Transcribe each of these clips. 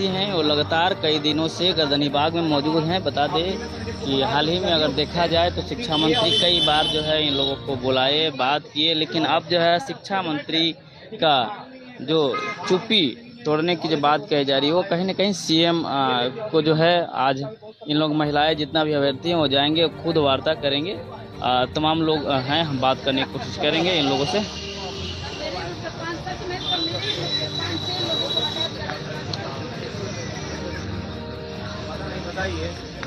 हैं वो लगातार कई दिनों से गर्दनीबाग में मौजूद हैं। बता दें कि हाल ही में अगर देखा जाए तो शिक्षा मंत्री कई बार जो है इन लोगों को बुलाए, बात किए, लेकिन अब जो है शिक्षा मंत्री का जो चुप्पी तोड़ने की जो बात कही जा रही है वो कहीं ना कहीं सीएम को जो है आज इन लोग महिलाएं जितना भी अभ्यर्थी हैं वो जाएंगे, खुद वार्ता करेंगे। तमाम लोग हैं, हम बात करने की कोशिश करेंगे इन लोगों से।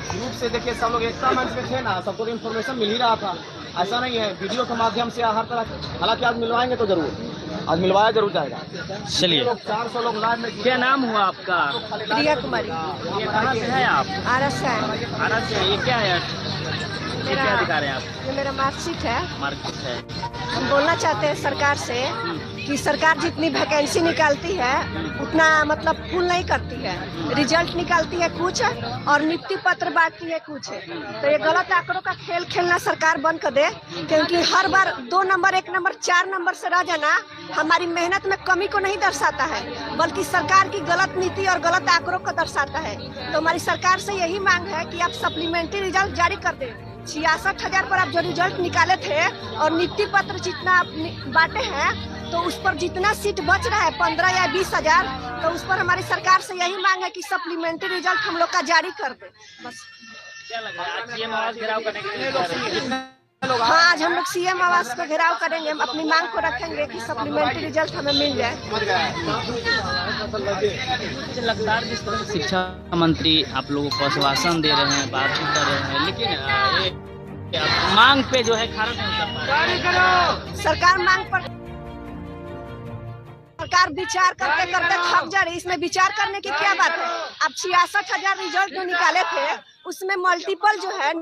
ग्रुप से देखिए सब लोग एकता मंच में थे ना, सबको इन्फॉर्मेशन मिल ही रहा था। ऐसा नहीं है, वीडियो के माध्यम से हर तरह, हालांकि आज मिलवाएंगे तो जरूर, आज मिलवाया जरूर जाएगा। चलिए, 400 लोग लाइव में। क्या नाम हुआ आपका? प्रिया कुमारी। ये कहाँ से है आप? आरस है। आरस से। ये क्या है, ये क्या दिखा रहे हैं आप? ये मेरा मार्कशीट है। मार्कशीट है। हम बोलना चाहते हैं सरकार से कि सरकार जितनी वैकेंसी निकालती है उतना मतलब फुल नहीं करती है। रिजल्ट निकालती है कुछ और नियुक्ति पत्र बांटती है कुछ। तो ये गलत आंकड़ों का खेल खेलना सरकार बंद कर दे, क्योंकि हर बार 2 नंबर 1 नंबर 4 नंबर से रह जाना हमारी मेहनत में कमी को नहीं दर्शाता है, बल्कि सरकार की गलत नीति और गलत आंकड़ों को दर्शाता है। तो हमारी सरकार से यही मांग है कि आप सप्लीमेंट्री रिजल्ट जारी कर दें। 66,000 पर आप जो रिजल्ट निकाले थे और नियुक्ति पत्र जितना आप बांटे हैं, तो उस पर जितना सीट बच रहा है 15 या 20,000, तो उस पर हमारी सरकार से यही मांग है कि सप्लीमेंट्री रिजल्ट हम लोग का जारी कर दे। बस क्या लग रहा है आज सीएम आवास घेराव करने के लिए? हाँ, आज हम लोग सीएम आवास को घेराव करेंगे। हम अपनी मांग को रखेंगे कि सप्लीमेंट्री रिजल्ट हमें मिल जाए। लगातार जिस तरह से शिक्षा मंत्री आप लोगों को आश्वासन दे रहे हैं, बात कर रहे हैं, लेकिन मांग पे जो है खरा नहीं उतर पा रही। सरकार विचार करते करते थक जा रही। इसमें विचार करने की क्या बात है? अब 66,000 रिजल्ट जो निकाले थे उसमें मल्टीपल जो है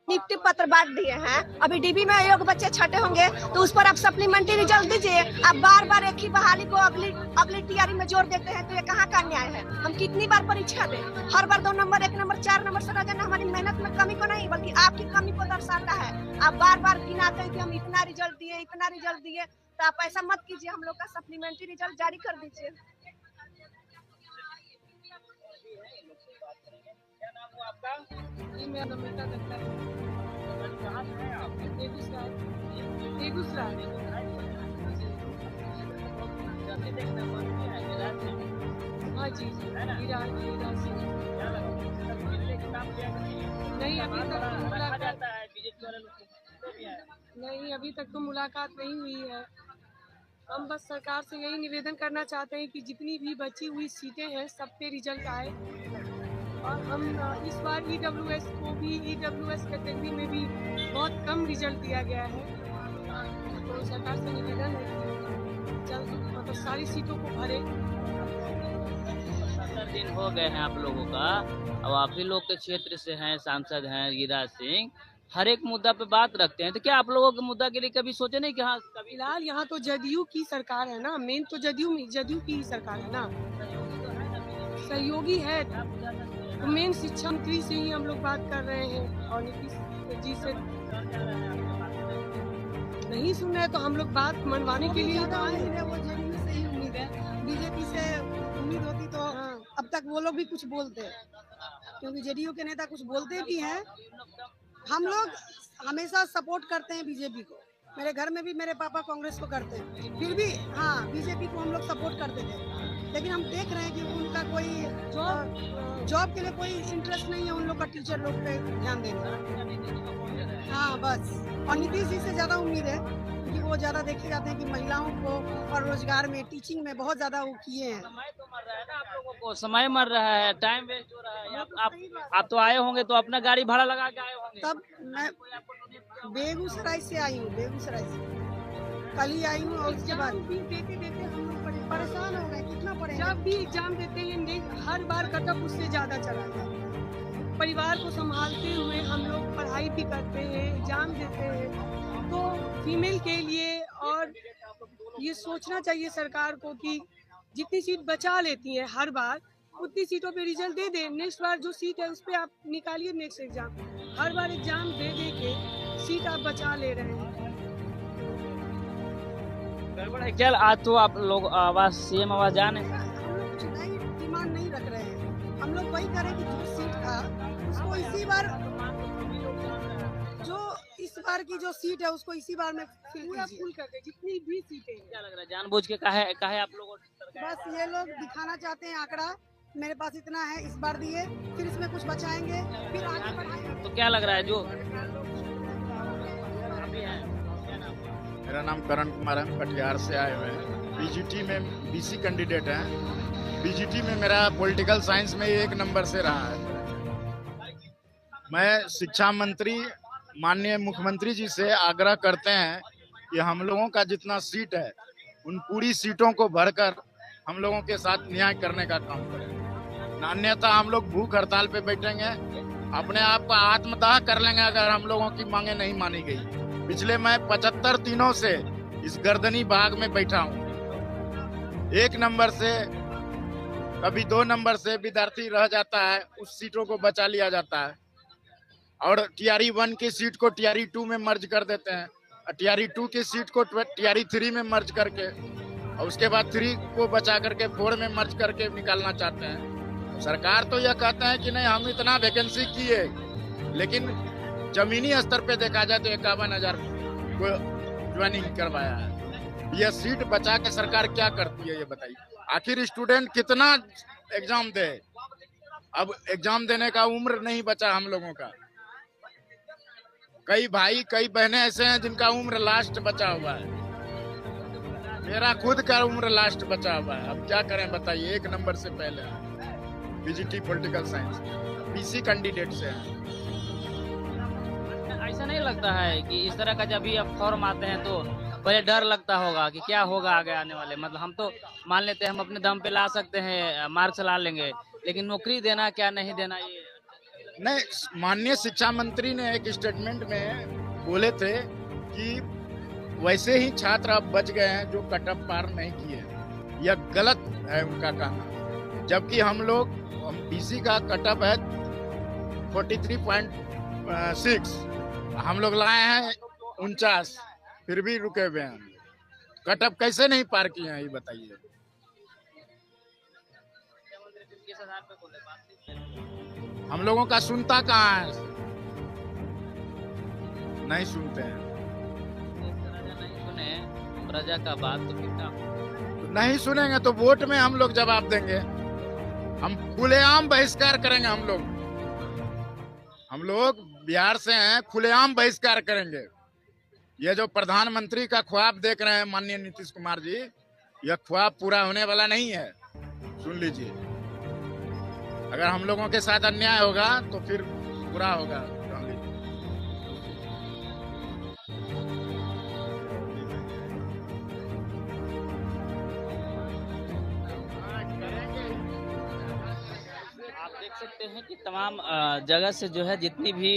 नियुक्ति पत्र बांट दिए हैं। अभी डीबी में अयोग्य बच्चे छठे होंगे तो उस पर आप सप्लीमेंट्री रिजल्ट दीजिए। आप बार बार एक ही बहाली को अगली तैयारी में जोड़ देते हैं, तो ये कहाँ का न्याय है? हम कितनी बार परीक्षा दें? हर बार 2 नंबर 1 नंबर 4 नंबर से रह जाना हमारी मेहनत में कमी को नहीं बल्कि आपकी कमी को दर्शाता है। आप बार बार गिनाते हैं कि हम इतना रिजल्ट दिए, इतना रिजल्ट दिए, तो आप ऐसा मत कीजिए। हम लोग का सप्लीमेंट्री रिजल्ट जारी कर दीजिए। क्या नाम हुआ आपका? कहाँ से हैं आप? बेगूसराय। हाँ जी, नहीं, अभी तक तो मुलाकात नहीं हुई है। हम बस सरकार से यही निवेदन करना चाहते हैं कि जितनी भी बची हुई सीटें हैं सब पे रिजल्ट आए। और हम इस बार ईडब्ल्यूएस को भी, ईडब्ल्यूएस कैटेगरी में भी बहुत कम रिजल्ट दिया गया है। तो सरकार से निवेदन है कि जल्द मतलब सारी सीटों को भरे। 70 दिन हो गए हैं आप लोगों का। अब आप ही लोग के क्षेत्र से हैं, सांसद हैं गिरिराज सिंह, हर एक मुद्दा पे बात रखते हैं, तो क्या आप लोगों के मुद्दा के लिए कभी सोचे नहीं कि हाँ कभी? फिलहाल यहाँ तो जदयू की सरकार है ना, मेन तो जदयू की ही सरकार है ना, सहयोगी है। तो मेन शिक्षा मंत्री से ही हम लोग बात कर रहे हैं और नीतीश जी से नहीं सुन रहे, तो हम लोग बात मनवाने के लिए तो आए हैं। वो जदयू से ही उम्मीद है, बीजेपी से उम्मीद होती तो अब तक वो लोग भी कुछ बोलते, क्योंकि जदयू के नेता कुछ बोलते भी हैं। हम लोग हमेशा सपोर्ट करते हैं बीजेपी को। मेरे घर में भी मेरे पापा कांग्रेस को करते हैं, फिर भी हाँ बीजेपी को हम लोग सपोर्ट करते थे। लेकिन हम देख रहे हैं कि उनका कोई जॉब के लिए कोई इंटरेस्ट नहीं है उन लोग का, टीचर लोग पे ध्यान देने। हाँ बस, और नीतीश जी से ज़्यादा उम्मीद है क्योंकि वो ज़्यादा देखे जाते हैं कि महिलाओं को और रोजगार में, टीचिंग में बहुत ज़्यादा वो किए हैं। समय तो मर रहा है ना आप लोगों को, समय मर रहा है, टाइम वेस्ट हो रहा है। आप तो आए होंगे तो अपना गाड़ी भाड़ा लगा के आए होंगे। तब मैं बेगूसराय से आई हूँ, बेगूसराय से कल ही आई हूँ और उसके बाद देते हम लोग परेशान हो गए। कितना पड़े, जब भी एग्जाम देते हैं हर बार कटअप उससे ज़्यादा चला जाता है। परिवार को संभालते हुए हम लोग पढ़ाई भी करते हैं, एग्जाम देते हैं, तो फीमेल के लिए और ये सोचना चाहिए सरकार को कि जितनी सीट बचा लेती है हर बार उतनी सीटों पे रिजल्ट दे दे। नेक्स्ट बार जो सीट है उस पे आप निकालिए नेक्स्ट एग्जाम। हर बार एग्जाम दे दे के सीट आप बचा ले रहे हैं। गड़बड़ है क्या? आज तो आप लोग आवास, सीएम आवास जाने हम लोग कुछ नहीं डिमांड नहीं रख रहे हैं। हम लोग वही करें कि जो सीट था उसको इसी बार, जो इस बार की जो सीट है उसको इसी बार में पूरा फुल कर दे, जितनी भी सीटें हैं। क्या लग रहा है जानबूझ के काहे आप लोगों ने बस ये लोग दिखाना चाहते हैं आंकड़ा, मेरे पास इतना है, इस बार दिए, फिर इसमें कुछ बचाएंगे, फिर आगे बढ़ाएंगे। तो क्या लग रहा है जो मेरा नाम करण कुमार है, कटिहार से आए हुए हैं। बीजीटी में बीसी कैंडिडेट हैं। बीजीटी में मेरा पॉलिटिकल साइंस में 1 नंबर से रहा है। मैं शिक्षा मंत्री माननीय मुख्यमंत्री जी से आग्रह करते हैं कि हम लोगों का जितना सीट है उन पूरी सीटों को भरकर हम लोगों के साथ न्याय करने का काम करें। अन्यथा हम लोग भूख हड़ताल पे बैठेंगे, अपने आप का आत्मदाह कर लेंगे अगर हम लोगों की मांगे नहीं मानी गई। पिछले मैं 75 दिनों से इस गर्दनी बाग में बैठा हूँ। 1 नंबर से कभी 2 नंबर से विद्यार्थी रह जाता है, उस सीटों को बचा लिया जाता है और टीआरई 1 की सीट को टीआरई 2 में मर्ज कर देते हैं, टीआरई 2 की सीट को टीआरई 3 में मर्ज करके और उसके बाद 3 को बचा करके 4 में मर्ज करके निकालना चाहते हैं। सरकार तो यह कहते हैं कि नहीं हम इतना वैकेंसी किए, लेकिन जमीनी स्तर पे देखा जाए तो 51,000 को ज्वाइनिंग करवाया है। यह सीट बचा के सरकार क्या करती है ये बताइए। आखिर स्टूडेंट कितना एग्जाम दे, अब एग्जाम देने का उम्र नहीं बचा हम लोगों का। कई भाई कई बहनें ऐसे हैं जिनका उम्र लास्ट बचा हुआ है। मेरा खुद का उम्र लास्ट बचा हुआ है। अब क्या करें बताइए। 1 नंबर से पहले BGT political science BC candidate से है। ऐसा नहीं लगता है कि इस तरह का जब भी अब फॉर्म आते हैं तो पहले डर लगता होगा कि क्या होगा आगे आने वाले, मतलब हम तो मान लेते हैं हम अपने दम पे ला सकते हैं, मार्क्स ला लेंगे, लेकिन नौकरी देना क्या नहीं देना ये नहीं। माननीय शिक्षा मंत्री ने एक स्टेटमेंट में बोले थे कि वैसे ही छात्र अब बच गए हैं जो कट ऑफ पार नहीं किए। यह गलत है उनका कहना, जबकि हम लोग बीसी का कट ऑफ है 43.6, हम लोग लाए हैं 49, फिर भी रुके हुए हैं। कट ऑफ कैसे नहीं पार किए हैं ये बताइए। हम लोगों का सुनता कहाँ है, नहीं सुनते हैं। नहीं सुने प्रजा का बात तो कितना नहीं सुनेंगे तो वोट में हम लोग जवाब देंगे। हम खुलेआम बहिष्कार करेंगे। हम लोग बिहार से हैं, खुलेआम बहिष्कार करेंगे। ये जो प्रधानमंत्री का ख्वाब देख रहे हैं माननीय नीतीश कुमार जी, यह ख्वाब पूरा होने वाला नहीं है। सुन लीजिए, अगर हम लोगों के साथ अन्याय होगा तो फिर बुरा होगा। सकते हैं कि तमाम जगह से जो है जितनी भी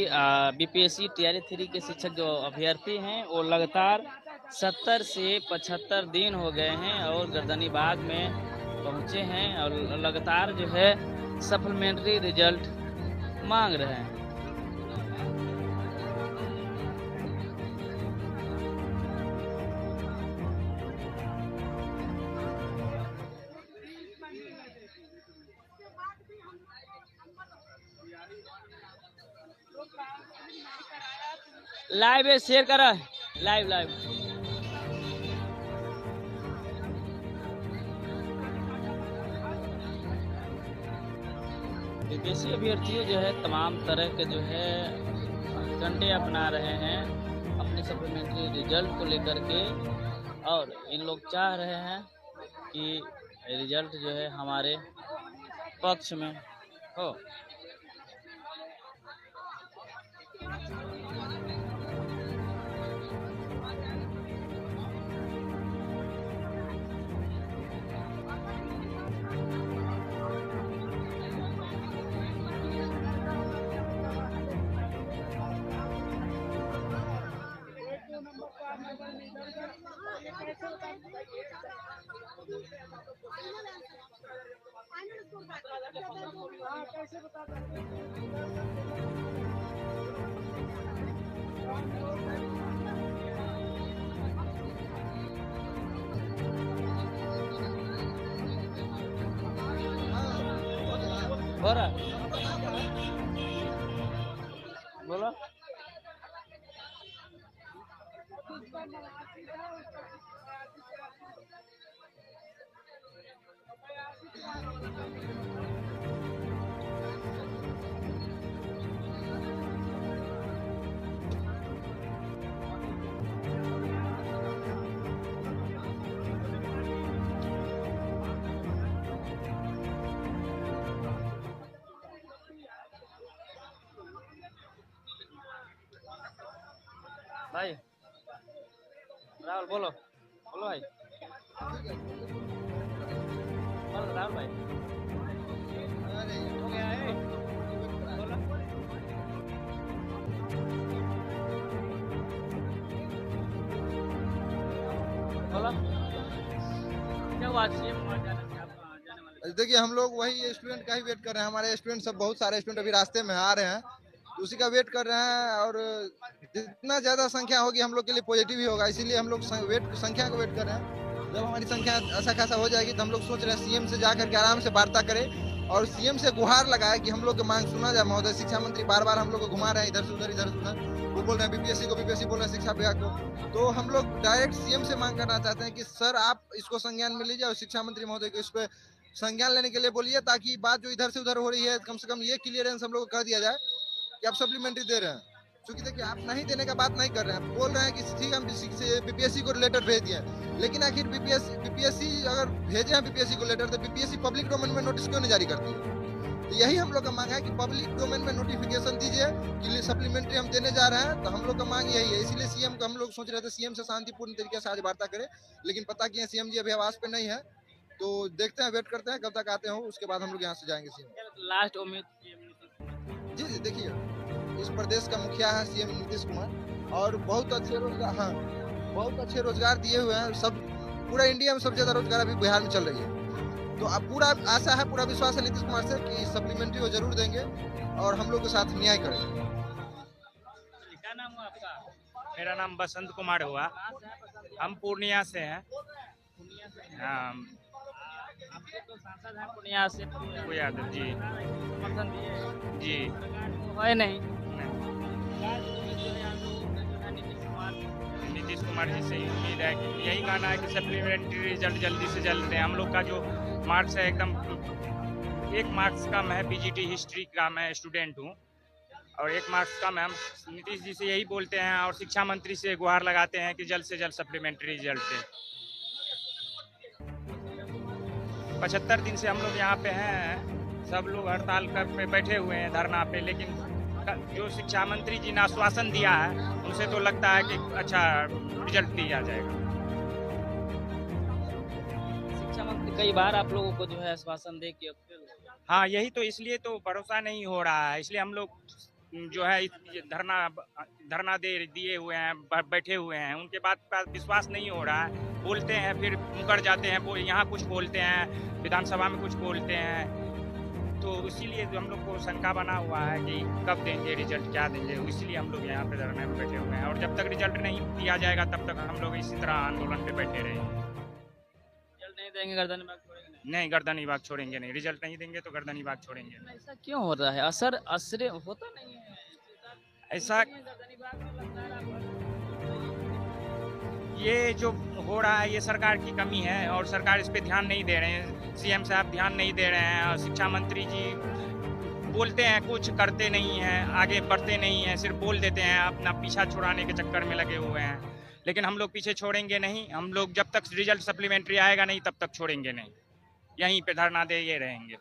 बीपीएससी टीआरई 3 के शिक्षक जो अभ्यर्थी हैं वो लगातार 70 से 75 दिन हो गए हैं और गर्दनी बाग में पहुंचे हैं और लगातार जो है सप्लीमेंट्री रिजल्ट मांग रहे हैं। लाइव शेयर करा, लाइव बीपीएससी अभ्यर्थी जो है तमाम तरह के जो है कंटे अपना रहे हैं अपने सप्लीमेंट्री रिजल्ट को लेकर के, और इन लोग चाह रहे हैं कि रिजल्ट जो है हमारे पक्ष में हो। हो रहा है? बोलो। भाई राहुल बोलो बोलो भाई बोलो राहुल भाई हो गया है बोलो बोलो क्या हुआ सीएम वहाँ जाने से आप जाने वाले देखिए हम लोग वही स्टूडेंट का ही वेट कर रहे हैं। हमारे स्टूडेंट सब बहुत सारे स्टूडेंट अभी रास्ते में आ रहे हैं, तो उसी का वेट कर रहे हैं। और जितना ज्यादा संख्या होगी हम लोग के लिए पॉजिटिव ही होगा, इसीलिए हम लोग संख्या को वेट कर रहे हैं। जब हमारी संख्या अच्छा खासा हो जाएगी तो हम लोग सोच रहे हैं सीएम से जाकर के आराम से वार्ता करें और सीएम से गुहार लगाए कि हम लोग की मांग सुना जाए। महोदय शिक्षा मंत्री बार बार हम लोग को घुमा रहे हैं इधर से उधर, वो बोल रहे हैं बीपीएससी को बोल रहे हैं शिक्षा विभाग को। तो हम लोग डायरेक्ट सीएम से मांग करना चाहते हैं कि सर आप इसको संज्ञान में लीजिए और शिक्षा मंत्री महोदय को इस पे संज्ञान लेने के लिए बोलिए, ताकि बात जो इधर से उधर हो रही है कम से कम ये क्लियरेंस हम लोग को कर दिया जाए कि आप सप्लीमेंट्री दे रहे हैं। क्योंकि देखिए आप नहीं देने का बात नहीं कर रहे हैं, बोल रहे हैं कि ठीक हम बीपीएससी को लेटर भेज दिए, लेकिन आखिर बीपीएससी अगर भेजे हैं बीपीएससी को लेटर तो बीपीएससी पब्लिक डोमेन में नोटिस क्यों नहीं जारी करती है? तो यही हम लोग का मांग है कि पब्लिक डोमेन में नोटिफिकेशन दीजिए कि सप्लीमेंट्री हम देने जा रहे हैं। तो हम लोग का मांग यही है, इसीलिए सीएम को हम लोग सोच रहे थे सीएम से शांतिपूर्ण तरीके से आज वार्ता करें, लेकिन पता किया सीएम जी अभी आवास पे नहीं है। तो देखते हैं, वेट करते हैं कब तक आते हो, उसके बाद हम लोग यहाँ से जाएंगे सीएम। लास्ट उम्मीद जी देखिए इस प्रदेश का मुखिया है सीएम नीतीश कुमार, और बहुत अच्छे रोजगार, हाँ बहुत अच्छे रोजगार दिए हुए हैं। सब पूरा इंडिया में सबसे ज्यादा रोजगार अभी बिहार में चल रही है। तो अब पूरा आशा है, पूरा विश्वास है नीतीश कुमार से कि सप्लीमेंट्री वो जरूर देंगे और हम लोग के साथ न्याय करेंगे। क्या नाम हुआ आपका? मेरा नाम बसंत कुमार हुआ, हम पूर्णिया से हैं। हाँ आपके तो सांसद हैं पूर्णिया से को यादव जी समर्थन दिए जी है नहीं नीतीश कुमार जी से ही उम्मीद है कि यही कहना है कि सप्लीमेंट्री रिजल्ट जल्दी से जल्द दें। हम लोग का जो मार्क्स है एकदम 1 मार्क्स कम है, पीजीटी हिस्ट्री का मैं स्टूडेंट हूँ और 1 मार्क्स कम है। हम नीतीश जी से यही बोलते हैं और शिक्षा मंत्री से गुहार लगाते हैं कि जल्द से जल्द सप्लीमेंट्री रिजल्ट दें। 75 दिन से हम लोग यहाँ पे हैं, सब लोग हड़ताल पे बैठे हुए हैं धरना पे, लेकिन जो शिक्षा मंत्री जी ने आश्वासन दिया है उनसे तो लगता है कि अच्छा रिजल्ट दिया जाएगा। शिक्षा मंत्री कई बार आप लोगों को जो है आश्वासन दे के हाँ यही तो, इसलिए तो भरोसा नहीं हो रहा है, इसलिए हम लोग जो है धरना दिए हुए हैं, बैठे हुए हैं। उनके बात पर विश्वास नहीं हो रहा है, बोलते हैं फिर मुकर जाते हैं, वो यहाँ कुछ बोलते हैं, विधानसभा में कुछ बोलते हैं। तो इसीलिए जो हम लोग को शंका बना हुआ है कि कब देंगे रिजल्ट, क्या देंगे, इसलिए हम लोग यहाँ पे धरने में बैठे हुए हैं। और जब तक रिजल्ट नहीं दिया जाएगा तब तक हम लोग इसी तरह आंदोलन पे बैठे रहेंगे। रिजल्ट नहीं देंगे गर्दन विभाग छोड़ेंगे नहीं, गर्दन विभाग छोड़ेंगे नहीं, रिजल्ट नहीं देंगे तो गर्दन विभाग छोड़ेंगे। ऐसा क्यों हो रहा है? असर होता नहीं है ऐसा ये जो हो रहा है ये सरकार की कमी है और सरकार इस पे ध्यान नहीं दे रहे हैं। सीएम साहब ध्यान नहीं दे रहे हैं और शिक्षा मंत्री जी बोलते हैं कुछ करते नहीं हैं, आगे बढ़ते नहीं हैं, सिर्फ बोल देते हैं, अपना पीछा छुड़ाने के चक्कर में लगे हुए हैं। लेकिन हम लोग पीछे छोड़ेंगे नहीं, हम लोग जब तक रिजल्ट सप्लीमेंट्री आएगा नहीं तब तक छोड़ेंगे नहीं, यहीं पे धरना दे ये रहेंगे।